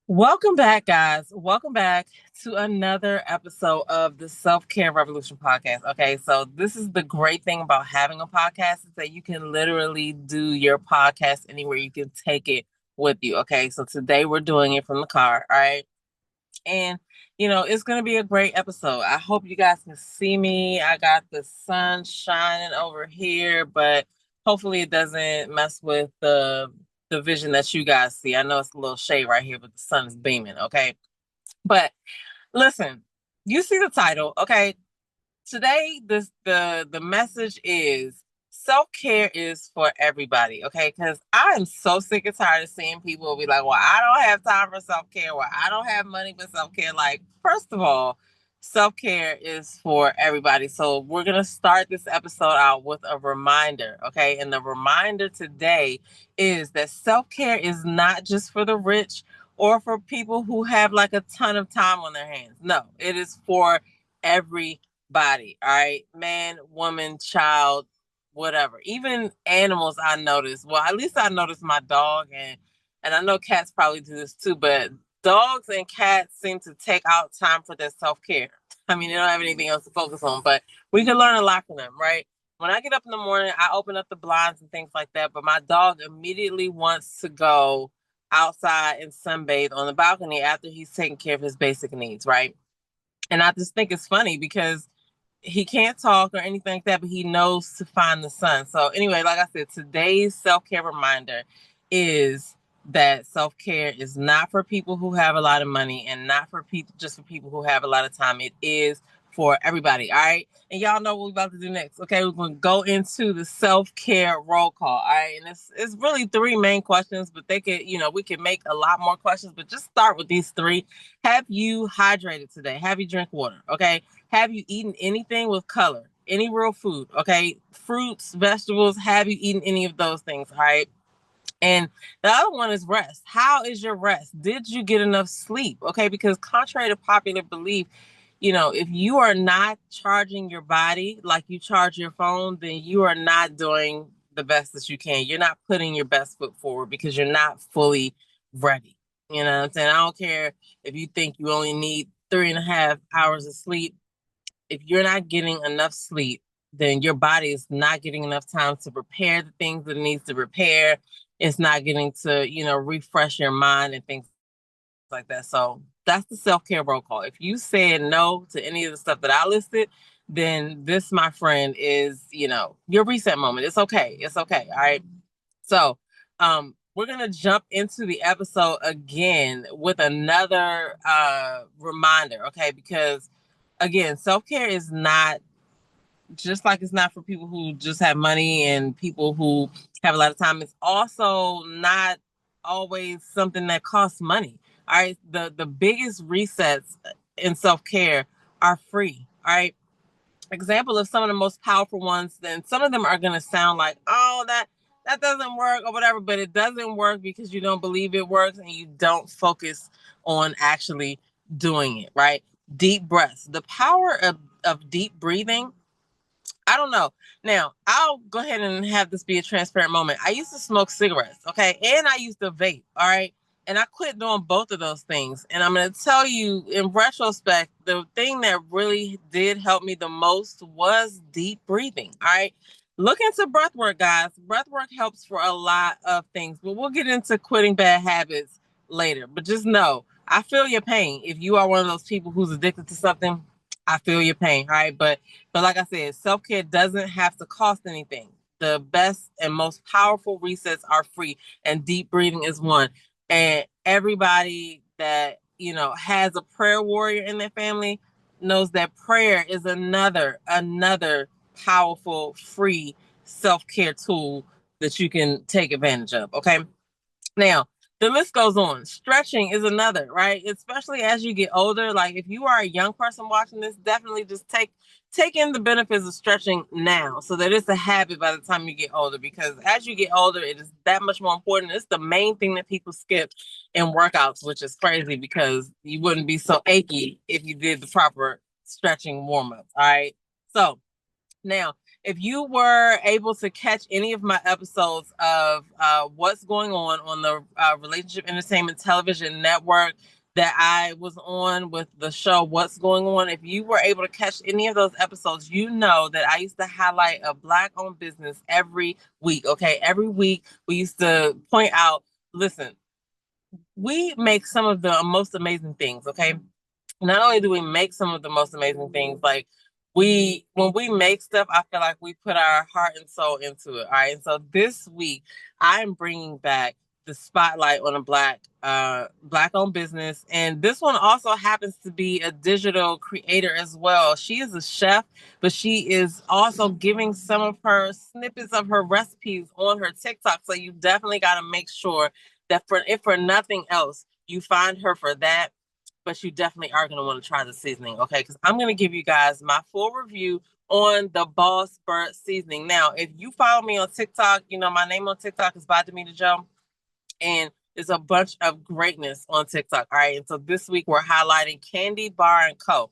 Welcome back, guys. Welcome back to another episode of the Self-Care Revolution podcast. Okay, so this is the great thing about having a podcast is that you can literally do your podcast anywhere. You can take it with you. Okay, so today we're doing it from the car. All right, and it's going to be a great episode. I hope you guys can see me. I got the sun shining over here, but hopefully it doesn't mess with the vision that you guys see. I know it's a little shade right here, but the sun is beaming, okay? But listen, you see the title, okay? Today the message is self-care is for everybody, okay? Because I am so sick and tired of seeing people be like, well, I don't have time for self-care, or I don't have money for self-care. Like, first of all, self-care is for everybody. So we're gonna start this episode out with a reminder, okay? And the reminder today is that self-care is not just for the rich or for people who have like a ton of time on their hands. No, it is for every body. All right. Man, woman, child, whatever. Even animals I notice. Well, at least I notice my dog and I know cats probably do this too, but dogs and cats seem to take out time for their self-care. I mean, they don't have anything else to focus on, but we can learn a lot from them, right? When I get up in the morning, I open up the blinds and things like that, but my dog immediately wants to go outside and sunbathe on the balcony after he's taking care of his basic needs, right? And I just think it's funny because he can't talk or anything like that, but he knows to find the sun. So anyway, like I said, today's self-care reminder is that self-care is not for people who have a lot of money and not for people just for people who have a lot of time. It is for everybody. All right. And y'all know what we're about to do next. Okay, we're gonna go into the self-care roll call. All right. And it's really three main questions, but they could, we could make a lot more questions, but just start with these three. Have you hydrated today? Have you drank water? Okay. Have you eaten anything with color? Any real food? Okay. Fruits, vegetables. Have you eaten any of those things? All right. And the other one is rest. How is your rest? Did you get enough sleep? Okay. Because contrary to popular belief, if you are not charging your body like you charge your phone, then you are not doing the best that you can. You're not putting your best foot forward because you're not fully ready. You know what I'm saying? I don't care if you think you only need 3.5 hours of sleep. If you're not getting enough sleep, then your body is not getting enough time to repair the things that it needs to repair. It's not getting to, refresh your mind and things like that. So that's the self-care roll call. If you said no to any of the stuff that I listed, then this, my friend, is, your reset moment. It's okay. It's okay. All right. So we're gonna jump into the episode again with another reminder, okay? Because again, self-care is not just like it's not for people who just have money and people who have a lot of time. It's also not always something that costs money. All right. The biggest resets in self-care are free. All right. Example of some of the most powerful ones, then some of them are gonna sound like, oh, that doesn't work or whatever, but it doesn't work because you don't believe it works and you don't focus on actually doing it, right? Deep breaths. The power of deep breathing, I don't know. Now, I'll go ahead and have this be a transparent moment. I used to smoke cigarettes, okay? And I used to vape, all right? And I quit doing both of those things. And I'm going to tell you, in retrospect, the thing that really did help me the most was deep breathing, all right? Look into breath work, guys. Breath work helps for a lot of things, but we'll get into quitting bad habits later. But just know, I feel your pain. If you are one of those people who's addicted to something, I feel your pain, all right? But like I said, self-care doesn't have to cost anything. The best and most powerful resets are free, and deep breathing is one. And everybody that, has a prayer warrior in their family knows that prayer is another powerful free self-care tool that you can take advantage of, okay? Now, the list goes on. Stretching is another, right? Especially as you get older. Like if you are a young person watching this, definitely just take in the benefits of stretching now so that it's a habit by the time you get older. Because as you get older, it is that much more important. It's the main thing that people skip in workouts, which is crazy because you wouldn't be so achy if you did the proper stretching warm-ups. All right. So now, if you were able to catch any of my episodes of what's going on the Relationship Entertainment Television Network that I was on with the show What's Going On, if you were able to catch any of those episodes, you know that I used to highlight a Black-owned business every week. Okay, every week we used to point out, listen, we make some of the most amazing things. Okay, not only do we make some of the most amazing things, like when we make stuff, I feel like we put our heart and soul into it. All right. And so this week I'm bringing back the spotlight on a black owned business. And this one also happens to be a digital creator as well. She is a chef, but she is also giving some of her snippets of her recipes on her TikTok. So you definitely got to make sure that if for nothing else, you find her for that, but you definitely are going to want to try the seasoning, okay? Because I'm going to give you guys my full review on the Boss Bird seasoning. Now, if you follow me on TikTok, you know my name on TikTok is by Demeter Joe, and there's a bunch of greatness on TikTok, all right? And so this week we're highlighting Candy Bar and Co.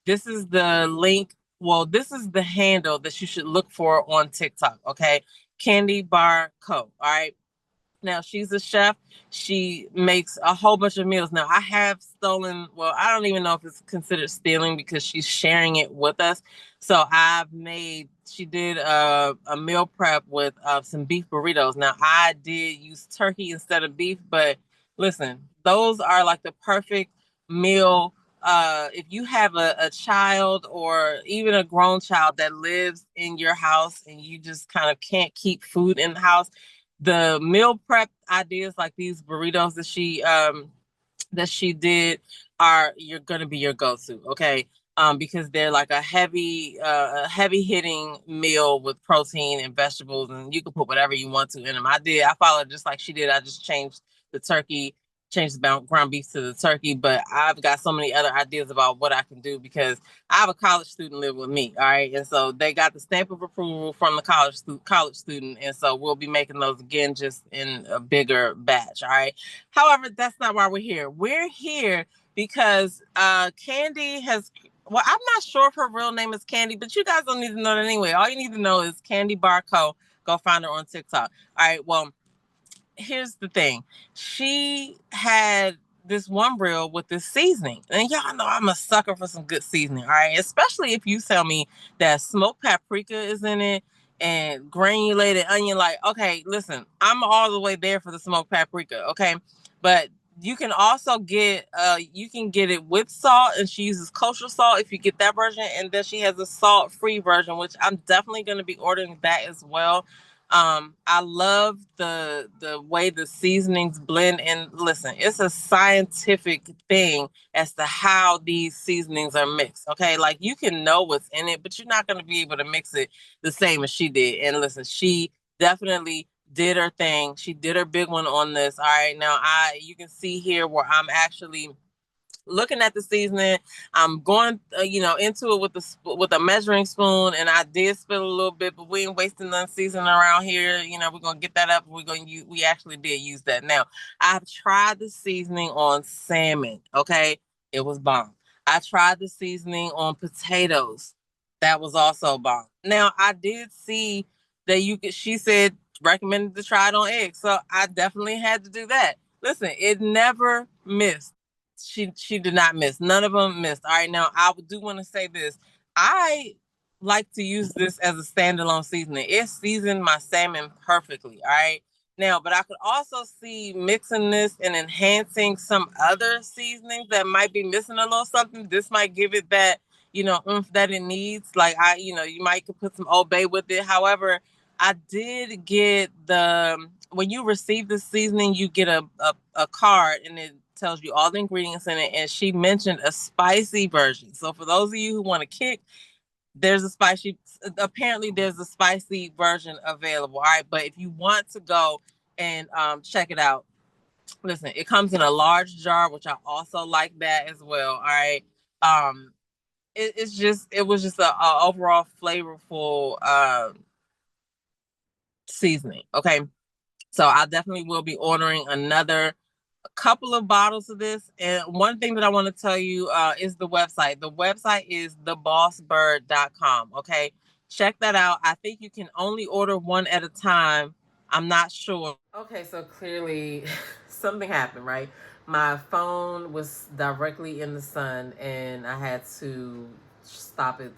This is the link. Well, this is the handle that you should look for on TikTok, okay? Candy Bar Co. All right. Now she's a chef. She makes a whole bunch of meals. Now I have stolen, well, I don't even know if it's considered stealing because she's sharing it with us. So she did a meal prep with some beef burritos. Now I did use turkey instead of beef, but listen, those are like the perfect meal. If you have a child or even a grown child that lives in your house and you just kind of can't keep food in the house, the meal prep ideas like these burritos that she did are you're gonna be your go-to, okay? Because they're like a heavy hitting meal with protein and vegetables, and you can put whatever you want to in them. I followed just like she did. I just the turkey, changed the ground beef to the turkey, but I've got so many other ideas about what I can do because I have a college student live with me, all right? And so they got the stamp of approval from the college student, and so we'll be making those again just in a bigger batch, all right? However, that's not why we're here. We're here because Candy has, well, I'm not sure if her real name is Candy, but you guys don't need to know that anyway. All you need to know is Candy Barco. Go find her on TikTok. All right, well, here's the thing. She had this one reel with this seasoning. And y'all know I'm a sucker for some good seasoning, all right? Especially if you tell me that smoked paprika is in it and granulated onion. Like, okay, listen, I'm all the way there for the smoked paprika, okay? But you can also you can get it with salt, and she uses kosher salt if you get that version. And then she has a salt-free version, which I'm definitely going to be ordering that as well. I love the way the seasonings blend. And listen, it's a scientific thing as to how these seasonings are mixed. Okay, like you can know what's in it, but you're not going to be able to mix it the same as she did. And listen, she definitely did her thing. She did her big one on this. All right, now you can see here where I'm actually looking at the seasoning. I'm going, into it with a measuring spoon, and I did spill a little bit, but we ain't wasting none seasoning around here. We're gonna get that up. We actually did use that. Now, I've tried the seasoning on salmon. Okay, it was bomb. I tried the seasoning on potatoes. That was also bomb. Now, I did see that you could. She said recommended to try it on eggs, so I definitely had to do that. Listen, it never missed. She did not miss. None of them missed. All right, now I do want to say this. I like to use this as a standalone seasoning. It seasoned my salmon perfectly. All right. Now, but I could also see mixing this and enhancing some other seasonings that might be missing a little something. This might give it that, oomph that it needs. Like you might could put some Old Bay with it. However, I did get when you receive the seasoning, you get a card, and it tells you all the ingredients in it. And she mentioned a spicy version. So for those of you who want to kick, apparently there's a spicy version available. All right. But if you want to go and check it out, listen, it comes in a large jar, which I also like that as well. All right. It was just a overall flavorful seasoning. Okay. So I definitely will be ordering another couple of bottles of this. And one thing that I want to tell you is the website. The website is thebossbird.com. Okay. check that out. I think you can only order one at a time. I'm not sure. Okay, so clearly something happened, right? My phone was directly in the sun and I had to stop it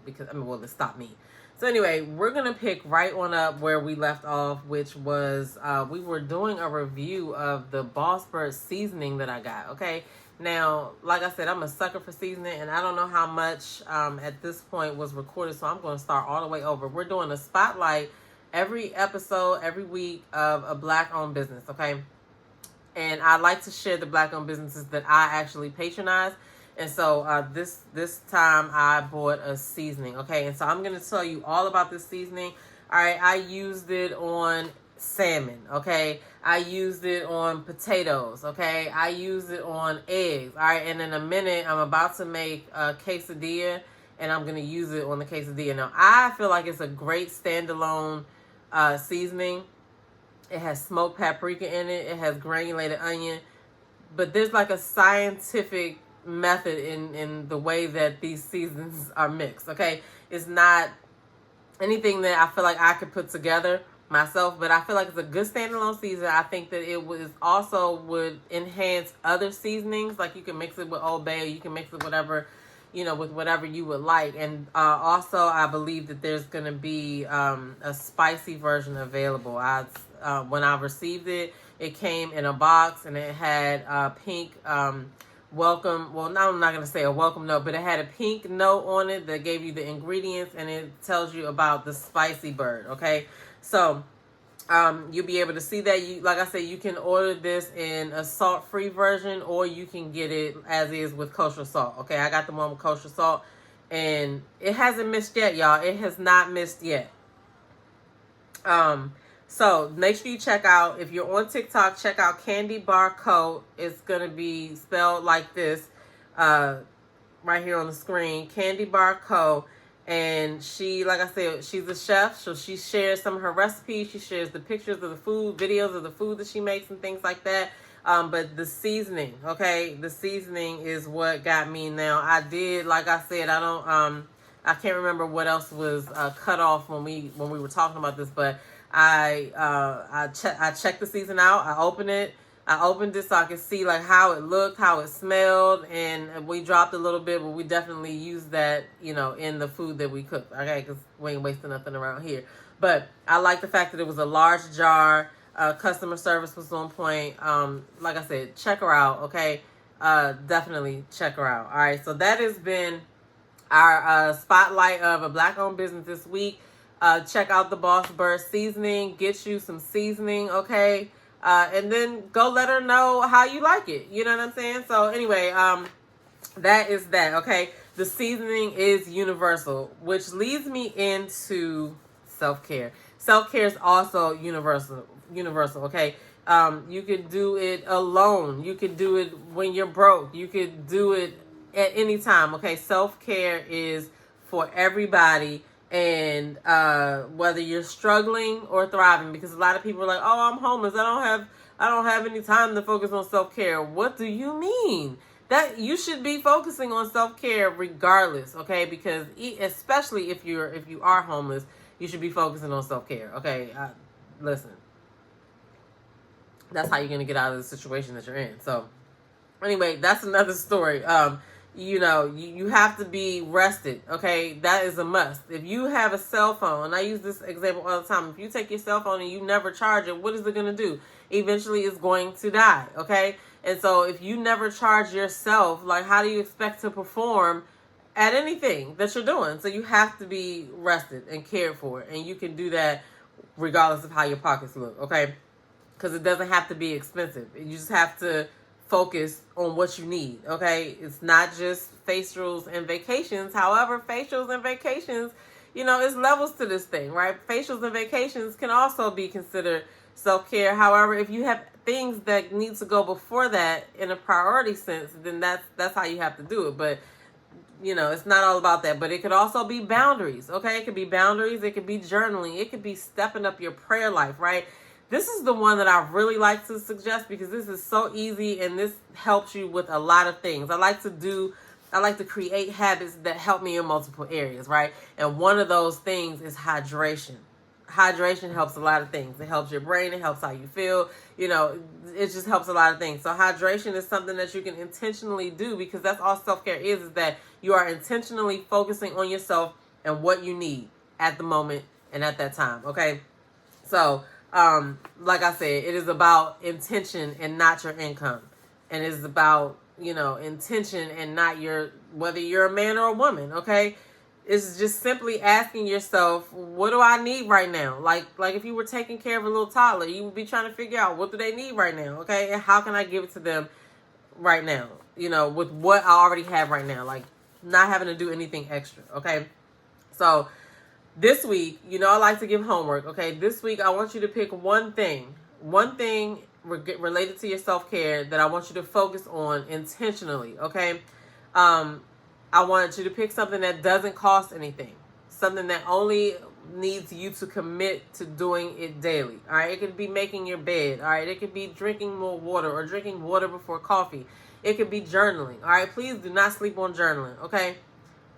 because, it stopped me. So anyway, we're going to pick right on up where we left off, which was we were doing a review of the Boss Bird seasoning that I got, okay? Now, like I said, I'm a sucker for seasoning, and I don't know how much at this point was recorded, so I'm going to start all the way over. We're doing a spotlight every episode, every week of a Black-owned business, okay? And I like to share the Black-owned businesses that I actually patronize. And so this time I bought a seasoning, okay? And so I'm going to tell you all about this seasoning. All right, I used it on salmon, okay? I used it on potatoes, okay? I used it on eggs, all right? And in a minute, I'm about to make a quesadilla, and I'm going to use it on the quesadilla. Now, I feel like it's a great standalone seasoning. It has smoked paprika in it. It has granulated onion. But there's like a scientific method in the way that these seasons are mixed, okay? It's not anything that I feel like I could put together myself, but I feel like it's a good standalone season. I think that it was also would enhance other seasonings. Like you can mix it with Old Bay, or you can mix it whatever, with whatever you would like. And also, I believe that there's going to be a spicy version available. When I received it, it came in a box and it had pink welcome. Well, now I'm not going to say a welcome note, but it had a pink note on it that gave you the ingredients, and it tells you about the spicy bird. Okay, so you'll be able to see that. Like I said, you can order this in a salt-free version, or you can get it as is with kosher salt. Okay, I got the one with kosher salt, and it hasn't missed yet, y'all. It has not missed yet. So make sure you check out, if you're on TikTok, check out Candy Bar Co. It's going to be spelled like this, right here on the screen, Candy Bar Co. And she, like I said, she's a chef, so she shares some of her recipes. She shares the pictures of the food, videos of the food that she makes and things like that. But the seasoning, okay, the seasoning is what got me. Now, I did, like I said, I can't remember what else was cut off when we were talking about this, but I checked the season out. I opened it so I could see like how it looked, how it smelled, and we dropped a little bit, but we definitely used that, in the food that we cooked. Okay, because we ain't wasting nothing around here. But I like the fact that it was a large jar. Customer service was on point. Like I said, check her out. Okay, definitely check her out. All right, so that has been our spotlight of a Black-owned business this week. Check out the Boss Bird seasoning. Get you some seasoning, okay? And then go let her know how you like it. You know what I'm saying? So anyway, that is that, okay? The seasoning is universal, which leads me into self-care. Self-care is also universal, okay? You can do it alone. You can do it when you're broke. You could do it at any time, okay? Self-care is for everybody. And whether you're struggling or thriving, because a lot of people are like, "Oh, I'm homeless. I don't have any time to focus on self-care." What do you mean? That you should be focusing on self-care regardless, okay? Because especially if you are homeless, you should be focusing on self-care, okay? Listen, that's how you're gonna get out of the situation that you're in. So, anyway, that's another story. You have to be rested, okay? That is a must. If you have a cell phone, and I use this example all the time, if you take your cell phone and you never charge it, what is it going to do? Eventually it's going to die, okay? And so if you never charge yourself, like, how do you expect to perform at anything that you're doing? So you have to be rested and cared for, and you can do that regardless of how your pockets look, okay? Because it doesn't have to be expensive. You just have to focus on what you need, okay? It's not just facials and vacations. However, facials and vacations, it's levels to this thing, right? Facials and vacations can also be considered self-care. However, if you have things that need to go before that in a priority sense, then that's how you have to do it. But it's not all about that. But it could also be boundaries, okay? It could be boundaries. It could be journaling. It could be stepping up your prayer life, right? This is the one that I really like to suggest because this is so easy and this helps you with a lot of things. I like to do I like to create habits that help me in multiple areas, right? And one of those things is hydration. Hydration helps a lot of things. It helps your brain. It helps how you feel. It just helps a lot of things. So hydration is something that you can intentionally do, because that's all self-care is that you are intentionally focusing on yourself and what you need at the moment and at that time. Okay. So, like I said, it is about intention and not your income. And it is about, intention and not whether you're a man or a woman. Okay. It's just simply asking yourself, what do I need right now? Like if you were taking care of a little toddler, you would be trying to figure out, what do they need right now? Okay. And how can I give it to them right now? With what I already have right now, like not having to do anything extra. Okay. So this week, I like to give homework. Okay. This week, I want you to pick one thing related to your self-care that I want you to focus on intentionally. Okay. I want you to pick something that doesn't cost anything, something that only needs you to commit to doing it daily. All right. It could be making your bed. All right. It could be drinking more water or drinking water before coffee. It could be journaling. All right. Please do not sleep on journaling. Okay.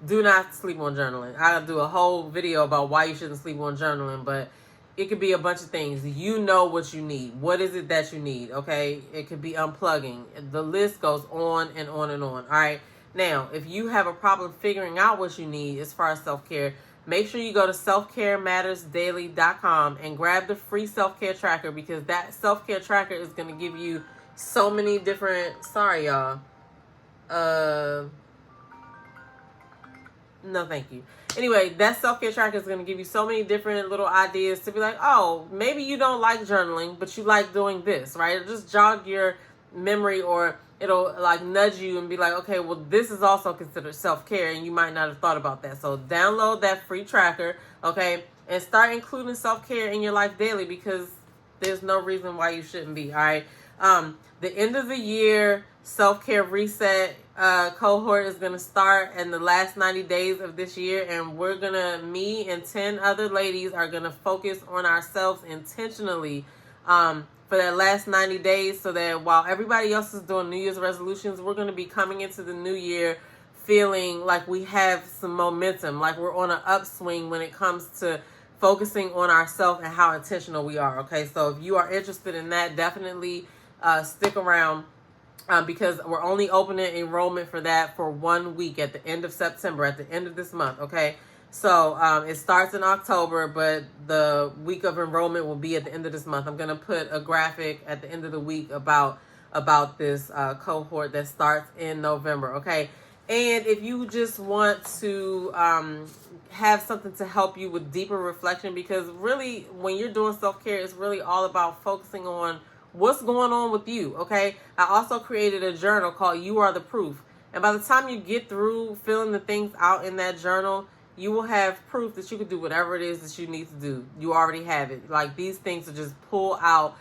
Do not sleep on journaling. I'll do a whole video about why you shouldn't sleep on journaling, but it could be a bunch of things. You know what you need. What is it that you need? Okay. It could be unplugging. The list goes on and on and on. All right. Now, if you have a problem figuring out what you need as far as self-care, make sure you go to selfcaremattersdaily.com and grab the free self-care tracker, because that self-care tracker is going to give you so many different, sorry y'all. No, thank you. Anyway, that self-care tracker is going to give you so many different little ideas to be like, oh, maybe you don't like journaling, but you like doing this, right? It'll just jog your memory, or it'll like nudge you and be like, okay, well, this is also considered self-care, and you might not have thought about that. So download that free tracker, okay, and start including self-care in your life daily, because there's no reason why you shouldn't be. All right. The end of the year self-care reset cohort is going to start in the last 90 days of this year, and me and 10 other ladies are going to focus on ourselves intentionally for that last 90 days, so that while everybody else is doing New Year's resolutions, we're going to be coming into the new year feeling like we have some momentum, like we're on an upswing when it comes to focusing on ourselves and how intentional we are. Okay, so if you are interested in that, definitely stick around, because we're only opening enrollment for that for 1 week at the end of September, at the end of this month. Okay, so it starts in October, but the week of enrollment will be at the end of this month. I'm going to put a graphic at the end of the week about this cohort that starts in November. Okay, and if you just want to have something to help you with deeper reflection, because really when you're doing self-care, it's really all about focusing on what's going on with you. Okay, I also created a journal called You Are the Proof, and by the time you get through filling the things out in that journal, you will have proof that you can do whatever it is that you need to do. You already have it. Like, these things will just pull out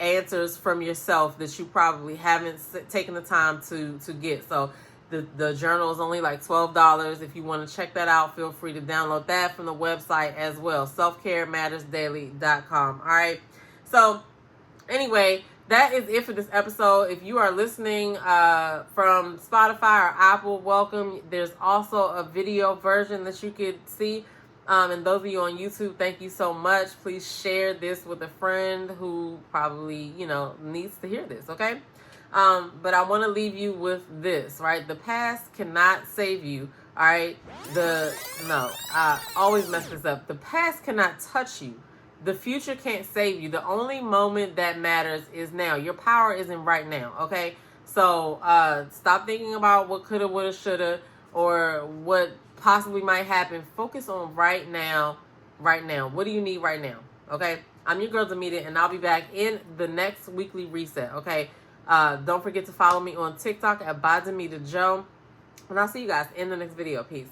answers from yourself that you probably haven't taken the time to get. So the journal is only like $12. If you want to check that out, feel free to download that from the website as well, selfcaremattersdaily.com. All right. So anyway, that is it for this episode. If you are listening from Spotify or Apple, welcome. There's also a video version that you could see. And those of you on YouTube, thank you so much. Please share this with a friend who probably, needs to hear this, okay? But I want to leave you with this, right? The past cannot save you, all right? I always mess this up. The past cannot touch you. The future can't save you. The only moment that matters is now. Your power is in right now, okay? So stop thinking about what coulda, woulda, shoulda, or what possibly might happen. Focus on right now. Right now. What do you need right now, okay? I'm your girl, Demita, and I'll be back in the next weekly reset, okay? Don't forget to follow me on TikTok at @ByDemitaJoe. And I'll see you guys in the next video. Peace.